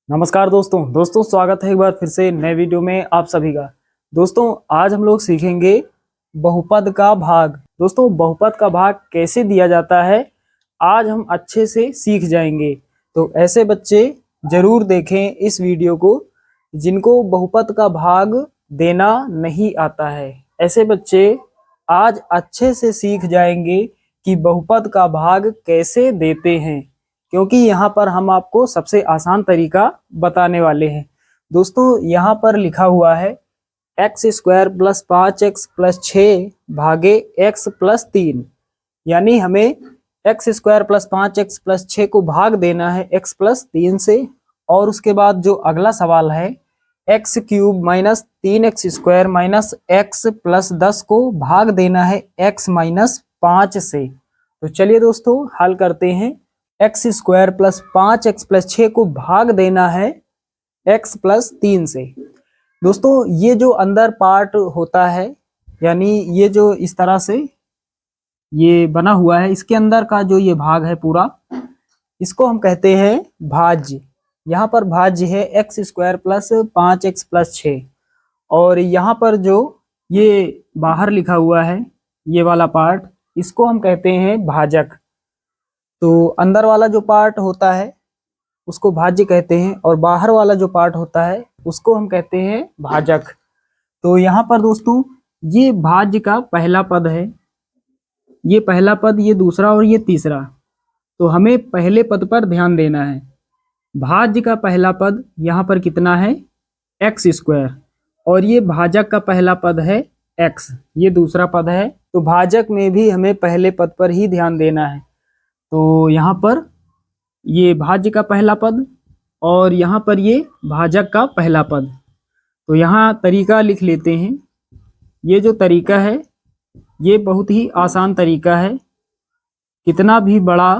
नमस्कार दोस्तों स्वागत है एक बार फिर से नए वीडियो में आप सभी का। दोस्तों आज हम लोग सीखेंगे बहुपद का भाग। दोस्तों बहुपद का भाग कैसे दिया जाता है आज हम अच्छे से सीख जाएंगे। तो ऐसे बच्चे जरूर देखें इस वीडियो को जिनको बहुपद का भाग देना नहीं आता है। ऐसे बच्चे आज अच्छे से सीख जाएंगे कि बहुपद का भाग कैसे देते हैं, क्योंकि यहाँ पर हम आपको सबसे आसान तरीका बताने वाले हैं। दोस्तों यहाँ पर लिखा हुआ है x² + 5x + 6 भागे x + 3, यानी हमें x² + 5x + 6 को भाग देना है x + 3 से। और उसके बाद जो अगला सवाल है x³ - 3x² - x + 10 को भाग देना है x - 5 से। तो चलिए दोस्तों हल करते हैं। x² + 5x + 6 को भाग देना है x + 3 से। दोस्तों ये जो अंदर पार्ट होता है, यानी ये जो इस तरह से ये बना हुआ है, इसके अंदर का जो ये भाग है पूरा, इसको हम कहते हैं भाज्य। यहाँ पर भाज्य है x² + 5x + 6, और यहाँ पर जो ये बाहर लिखा हुआ है ये वाला पार्ट, इसको हम कहते हैं भाजक। तो अंदर वाला जो पार्ट होता है उसको भाज्य कहते हैं, और बाहर वाला जो पार्ट होता है उसको हम कहते हैं भाजक। तो यहाँ पर दोस्तों ये भाज्य का पहला पद है, ये पहला पद, ये दूसरा और ये तीसरा। तो हमें पहले पद पर ध्यान देना है। भाज्य का पहला पद यहाँ पर कितना है x², और ये भाजक का पहला पद है x, ये दूसरा पद है। तो भाजक में भी हमें पहले पद पर ही ध्यान देना है। तो यहाँ पर ये भाज्य का पहला पद और यहाँ पर ये भाजक का पहला पद। तो यहाँ तरीका लिख लेते हैं। ये जो तरीका है ये बहुत ही आसान तरीका है। कितना भी बड़ा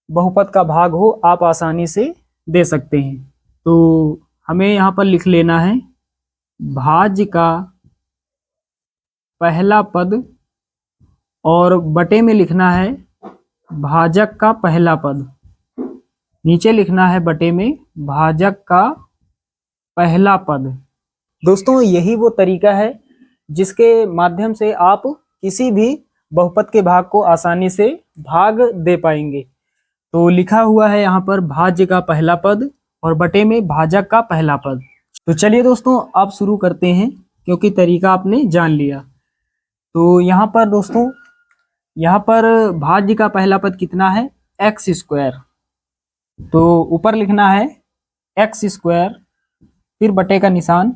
बहुपद का भाग हो आप आसानी से दे सकते हैं। तो हमें यहाँ पर लिख लेना है भाज्य का पहला पद, और बटे में लिखना है भाजक का पहला पद। नीचे लिखना है बटे में भाजक का पहला पद। दोस्तों यही वो तरीका है जिसके माध्यम से आप किसी भी बहुपद के भाग को आसानी से भाग दे पाएंगे। तो लिखा हुआ है यहाँ पर भाज्य का पहला पद और बटे में भाजक का पहला पद। तो चलिए दोस्तों अब शुरू करते हैं, क्योंकि तरीका आपने जान लिया। तो यहाँ पर दोस्तों यहाँ पर भाज्य का पहला पद कितना है x²। तो ऊपर लिखना है x², फिर बटे का निशान,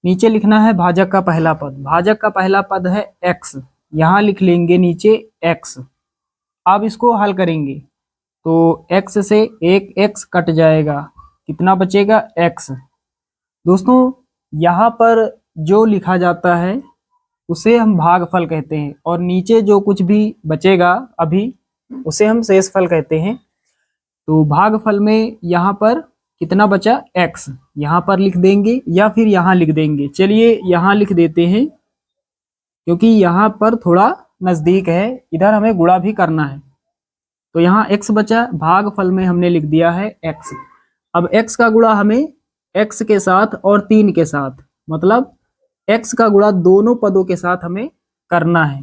नीचे लिखना है भाजक का पहला पद। भाजक का पहला पद है x, यहाँ लिख लेंगे नीचे x। अब इसको हल करेंगे तो x से एक x कट जाएगा, कितना बचेगा x। दोस्तों यहाँ पर जो लिखा जाता है उसे हम भागफल कहते हैं, और नीचे जो कुछ भी बचेगा अभी उसे हम शेषफल कहते हैं। तो भागफल में यहाँ पर कितना बचा x, यहाँ पर लिख देंगे या फिर यहाँ लिख देंगे। चलिए यहाँ लिख देते हैं, क्योंकि यहाँ पर थोड़ा नज़दीक है, इधर हमें गुणा भी करना है। तो यहाँ x बचा, भागफल में हमने लिख दिया है x। अब x का गुणा हमें x के साथ और 3 के साथ, मतलब x का गुणा दोनों पदों के साथ हमें करना है।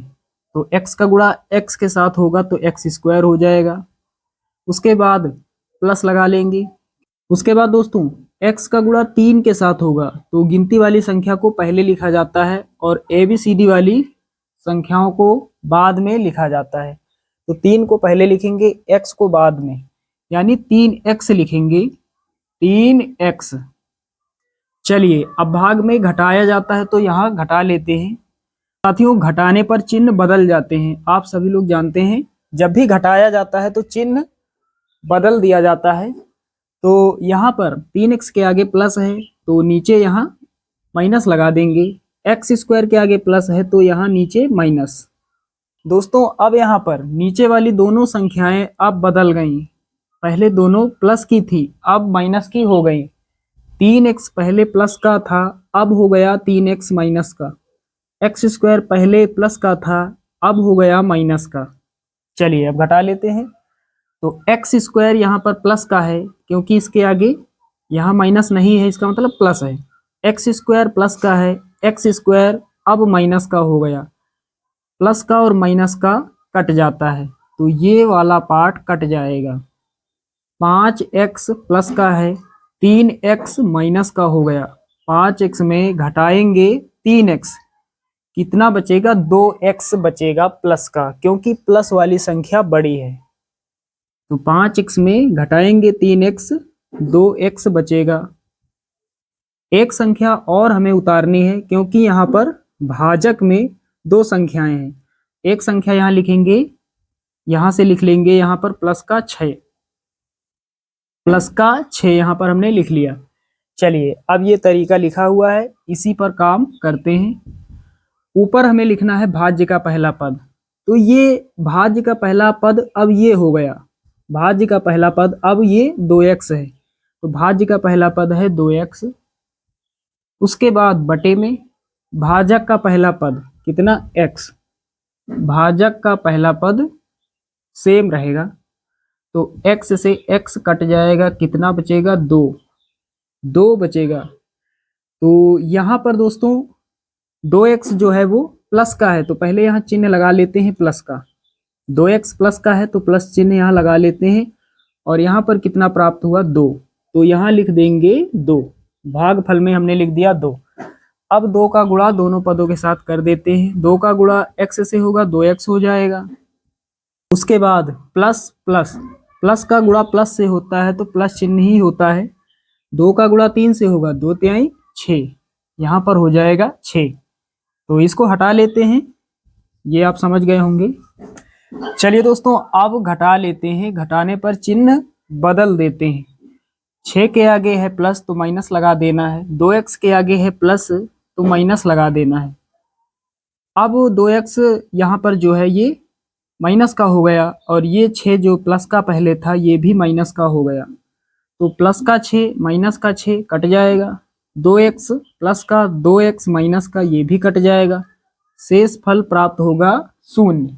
तो x का गुणा x के साथ होगा तो x² हो जाएगा। उसके बाद प्लस लगा लेंगे। उसके बाद दोस्तों x का गुणा 3 के साथ होगा तो गिनती वाली संख्या को पहले लिखा जाता है और ABCD वाली संख्याओं को बाद में लिखा जाता है। तो 3 को पहले लिखेंगे, x को बाद में, यानी 3x लिखेंगे, 3x। चलिए अब भाग में घटाया जाता है तो यहाँ घटा लेते हैं। साथियों घटाने पर चिन्ह बदल जाते हैं, आप सभी लोग जानते हैं। जब भी घटाया जाता है तो चिन्ह बदल दिया जाता है। तो यहाँ पर 3x के आगे प्लस है तो नीचे यहाँ माइनस लगा देंगे, x² के आगे प्लस है तो यहाँ नीचे माइनस। दोस्तों अब यहाँ पर नीचे वाली दोनों संख्याएं अब बदल गई, पहले दोनों प्लस की थी अब माइनस की हो गई। 3x पहले प्लस का था अब हो गया 3x माइनस का, x² पहले प्लस का था अब हो गया माइनस का। चलिए अब घटा लेते हैं। तो x² यहाँ पर प्लस का है क्योंकि इसके आगे यहाँ माइनस नहीं है, इसका मतलब प्लस है। एक्स स्क्वायर प्लस का है, एक्स स्क्वायर अब माइनस का हो गया, प्लस का और माइनस का कट जाता है, तो ये वाला पार्ट कट जाएगा। 5x प्लस का है, 3x माइनस का हो गया, 5x में घटाएंगे 3x, कितना बचेगा? 2x बचेगा प्लस का, क्योंकि प्लस वाली संख्या बड़ी है। तो 5x में घटाएंगे 3x, 2x बचेगा। एक संख्या और हमें उतारनी है, क्योंकि यहाँ पर भाजक में दो संख्याएं हैं। एक संख्या यहाँ लिखेंगे, यहाँ से लिख लेंगे यहाँ पर प्लस का 6, प्लस का 6 यहाँ पर हमने लिख लिया। चलिए अब ये तरीका लिखा हुआ है, इसी पर काम करते हैं। ऊपर हमें लिखना है भाज्य का पहला पद, तो ये भाज्य का पहला पद अब ये हो गया, भाज्य का पहला पद अब ये 2x है, तो भाज्य का पहला पद है 2x। उसके बाद बटे में भाजक का पहला पद कितना? x, भाजक का पहला पद सेम रहेगा, तो x से x कट जाएगा, कितना बचेगा? 2 बचेगा। तो यहाँ पर दोस्तों 2x जो है वो प्लस का है, तो पहले यहाँ चिन्ह लगा लेते हैं प्लस का। 2x प्लस का है तो प्लस चिन्ह यहाँ लगा लेते हैं, और यहाँ पर कितना प्राप्त हुआ? 2, तो यहाँ लिख देंगे 2, भागफल में हमने लिख दिया 2। अब 2 का गुणा दोनों पदों के साथ कर देते हैं, 2 का गुणा x से होगा, 2x हो जाएगा। उसके बाद प्लस प्लस, प्लस का गुणा प्लस से होता है तो प्लस चिन्ह ही होता है। 2 का गुणा 3 से होगा, 2 तिहाई 6, यहाँ पर हो जाएगा 6, तो इसको हटा लेते हैं, ये आप समझ गए होंगे। चलिए दोस्तों अब घटा लेते हैं, घटाने पर चिन्ह बदल देते हैं। 6 के आगे है प्लस तो माइनस लगा देना है, 2x के आगे है प्लस तो माइनस लगा देना है। अब 2x यहाँ पर जो है ये माइनस का हो गया, और ये 6 जो प्लस का पहले था ये भी माइनस का हो गया, तो प्लस का 6 माइनस का 6 कट जाएगा, 2x प्लस का 2x माइनस का ये भी कट जाएगा, शेष फल प्राप्त होगा 0,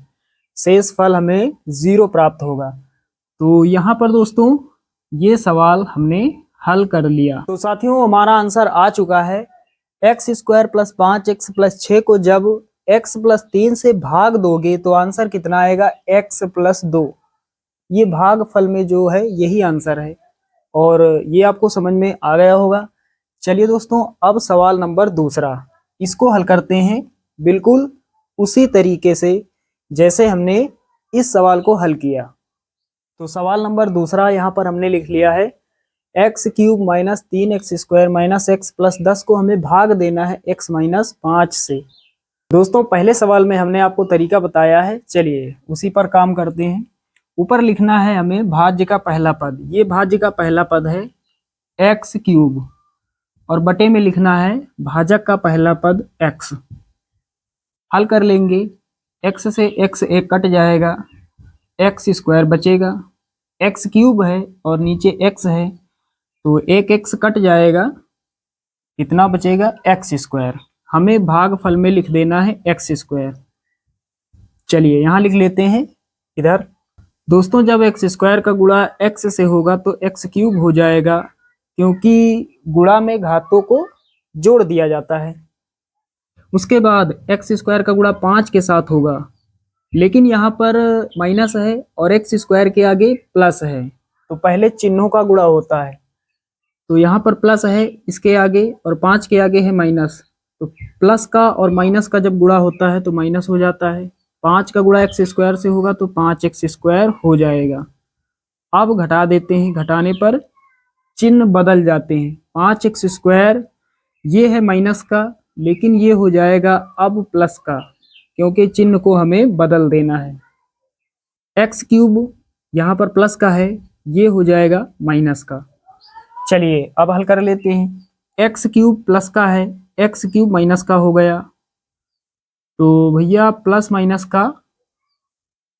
शेष फल हमें 0 प्राप्त होगा। तो यहाँ पर दोस्तों ये सवाल हमने हल कर लिया। तो साथियों हमारा आंसर आ चुका है। X square plus 5x plus 6 को जब x प्लस 3 से भाग दोगे तो आंसर कितना आएगा? x plus 2। ये भागफल में जो है यही आंसर है, और ये आपको समझ में आ गया होगा। चलिए दोस्तों अब सवाल नंबर दूसरा, इसको हल करते हैं बिल्कुल उसी तरीके से जैसे हमने इस सवाल को हल किया। तो सवाल नंबर दूसरा यहाँ पर हमने लिख लिया है, x cube minus 3x square minus x plus 10 को हमें भाग देना है x माइनस 5 से। दोस्तों पहले सवाल में हमने आपको तरीका बताया है, चलिए उसी पर काम करते हैं। ऊपर लिखना है हमें भाज्य का पहला पद, ये भाज्य का पहला पद है एक्स क्यूब, और बटे में लिखना है भाजक का पहला पद x। हल कर लेंगे, x से x एक कट जाएगा, x स्क्वायर बचेगा, x क्यूब है और नीचे x है तो एक x कट जाएगा, कितना बचेगा? x square. हमें भागफल में लिख देना है x स्क्वायर। चलिए यहाँ लिख लेते हैं इधर। दोस्तों जब x स्क्वायर का गुणा x से होगा तो x क्यूब हो जाएगा, क्योंकि गुणा में घातों को जोड़ दिया जाता है। उसके बाद x स्क्वायर का गुणा 5 के साथ होगा, लेकिन यहाँ पर माइनस है और एक्स स्क्वायर के आगे प्लस है, तो पहले चिन्हों का गुणा होता है, तो यहाँ पर प्लस है इसके आगे और 5 के आगे है माइनस, तो प्लस का और माइनस का जब गुणा होता है तो माइनस हो जाता है। 5 का गुणा एक्स स्क्वायर से होगा तो 5x स्क्वायर हो जाएगा। अब घटा देते हैं, घटाने पर चिन्ह बदल जाते हैं। 5x स्क्वायर ये है माइनस का, लेकिन ये हो जाएगा अब प्लस का, क्योंकि चिन्ह को हमें बदल देना है। एक्स क्यूब यहाँ पर प्लस का है, ये हो जाएगा माइनस का। चलिए अब हल कर लेते हैं। एक्स क्यूब प्लस का है, एक्स क्यूब माइनस का हो गया, तो भैया प्लस माइनस का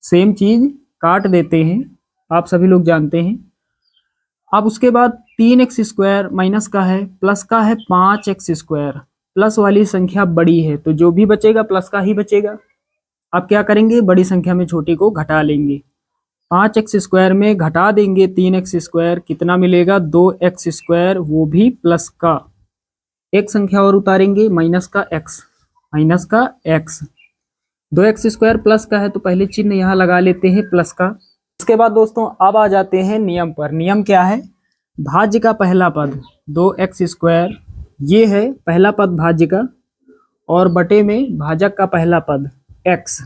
सेम चीज काट देते हैं, आप सभी लोग जानते हैं। अब उसके बाद 3x स्क्वायर माइनस का है, प्लस का है 5x स्क्वायर। प्लस वाली संख्या बड़ी है तो जो भी बचेगा प्लस का ही बचेगा। अब क्या करेंगे? बड़ी संख्या में छोटी को घटा लेंगे। 5x² में घटा देंगे 3x², कितना मिलेगा 2x², वो भी प्लस का। एक संख्या और उतारेंगे माइनस का x, 2x² प्लस का है तो पहले चिन्ह यहाँ लगा लेते हैं प्लस का। इसके बाद दोस्तों अब आ जाते हैं नियम पर। नियम क्या है? भाज्य का पहला पद 2x², ये है पहला पद भाज्य का, और बटे में भाजक का पहला पद x।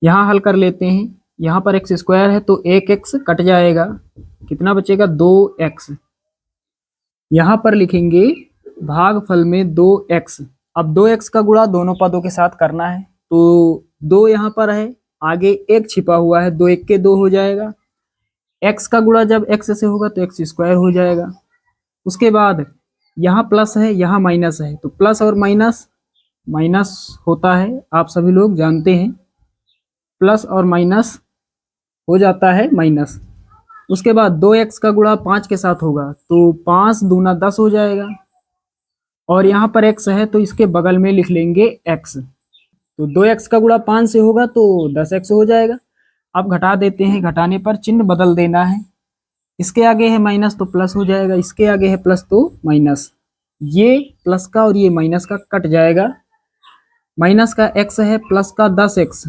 यहाँ हल कर लेते हैं। यहाँ पर x² है तो 1x कट जाएगा, कितना बचेगा 2x। यहाँ पर लिखेंगे भागफल में 2x। अब 2x का गुणा दोनों पदों के साथ करना है, तो 2 यहाँ पर है, आगे 1 छिपा हुआ है, 2 1 के 2 हो जाएगा। x का गुणा जब x से होगा तो x² हो जाएगा। उसके बाद यहाँ प्लस है, यहाँ माइनस है, तो प्लस और माइनस माइनस होता है, आप सभी लोग जानते हैं, प्लस और माइनस हो जाता है माइनस। उसके बाद 2x का गुणा 5 के साथ होगा तो 5 दूना 10 हो जाएगा, और यहाँ पर x है तो इसके बगल में लिख लेंगे x। तो 2x का गुणा 5 से होगा तो 10x हो जाएगा। अब घटा देते हैं, घटाने पर चिन्ह बदल देना है। इसके आगे है माइनस तो प्लस हो जाएगा, इसके आगे है प्लस तो माइनस। ये प्लस का और ये माइनस का कट जाएगा। माइनस का x है, प्लस का 10x,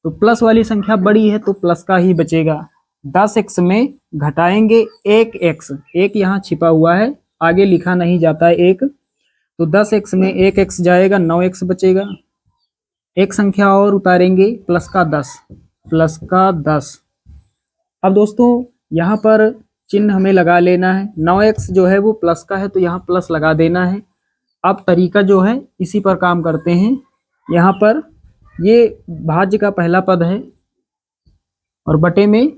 तो प्लस वाली संख्या बड़ी है तो प्लस का ही बचेगा। 10x में घटाएंगे 1x, एक यहाँ छिपा हुआ है, आगे लिखा नहीं जाता है एक, तो 10x में 1x जाएगा, 9x बचेगा। एक संख्या और उतारेंगे प्लस का 10। अब दोस्तों यहाँ पर चिन्ह हमें लगा लेना है। 9x जो है वो प्लस का है तो यहाँ प्लस लगा देना है। अब तरीका जो है इसी पर काम करते हैं। यहाँ पर ये भाज्य का पहला पद है और बटे में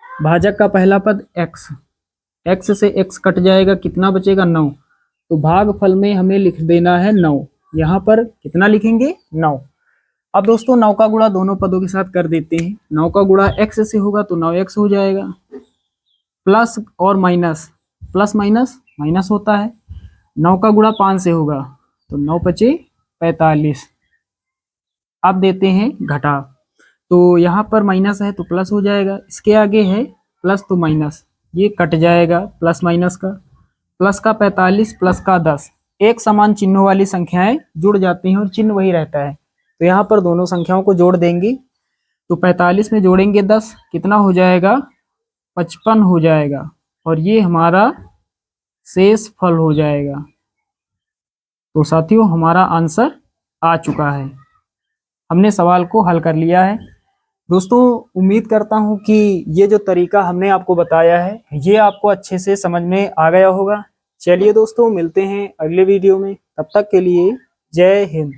भाजक का पहला पद x। x से x कट जाएगा, कितना बचेगा 9, तो भागफल में हमें लिख देना है 9। यहाँ पर कितना लिखेंगे 9। अब दोस्तों 9 का गुणा दोनों पदों के साथ कर देते हैं। 9 का गुणा x से होगा तो 9x हो जाएगा। प्लस और माइनस, प्लस माइनस माइनस होता है। 9 का गुणा 5 से होगा तो 9 पचे 45। अब देते हैं घटा, तो यहाँ पर माइनस है तो प्लस हो जाएगा, इसके आगे है प्लस तो माइनस, ये कट जाएगा प्लस माइनस का। प्लस का 45 प्लस का 10, एक समान चिन्हों वाली संख्याएं जुड़ जाती हैं और चिन्ह वही रहता है, तो यहाँ पर दोनों संख्याओं को जोड़ देंगे। तो 45 में जोड़ेंगे 10, कितना हो जाएगा 55 हो जाएगा, और ये हमारा शेष फल हो जाएगा। तो साथियों हमारा आंसर आ चुका है, हमने सवाल को हल कर लिया है। दोस्तों उम्मीद करता हूं कि ये जो तरीका हमने आपको बताया है ये आपको अच्छे से समझ में आ गया होगा। चलिए दोस्तों मिलते हैं अगले वीडियो में, तब तक के लिए जय हिंद।